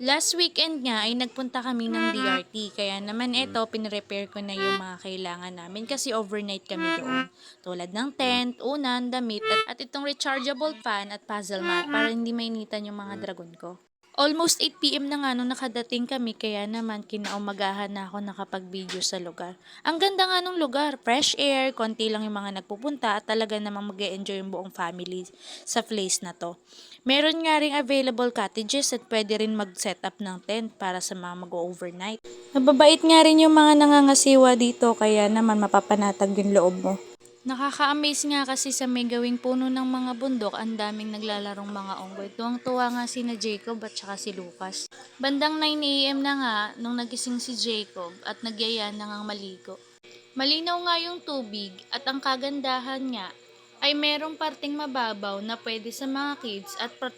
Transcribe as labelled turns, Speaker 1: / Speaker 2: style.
Speaker 1: Last weekend nga ay nagpunta kami ng DRT, kaya naman eto pinrepare ko na yung mga kailangan namin kasi overnight kami doon. Tulad ng tent, unan, damit at itong rechargeable fan at puzzle mat para hindi mainitan yung mga dragon ko. Almost 8 p.m. na nga nung nakadating kami kaya naman kinaumagahan na ako nakapag-video sa lugar. Ang ganda nga nung lugar, fresh air, konti lang yung mga nagpupunta at talaga namang mag enjoy yung buong family sa place na to. Meron nga ring available cottages at pwede rin mag-set up ng tent para sa mga mag-overnight. Mababait nga rin yung mga nangangasiwa dito kaya naman mapapanatag yung loob mo. Nakaka-amaze nga kasi sa may gawing puno ng mga bundok, ang daming naglalarong mga unggoy. Tuwang-tuwa nga si na Jacob at saka si Lucas. Bandang 9 a.m. na nga nung nagising si Jacob at nagyaya na ngang maligo. Malinaw nga yung tubig at ang kagandahan nga ay merong parting mababaw na pwede sa mga kids at parting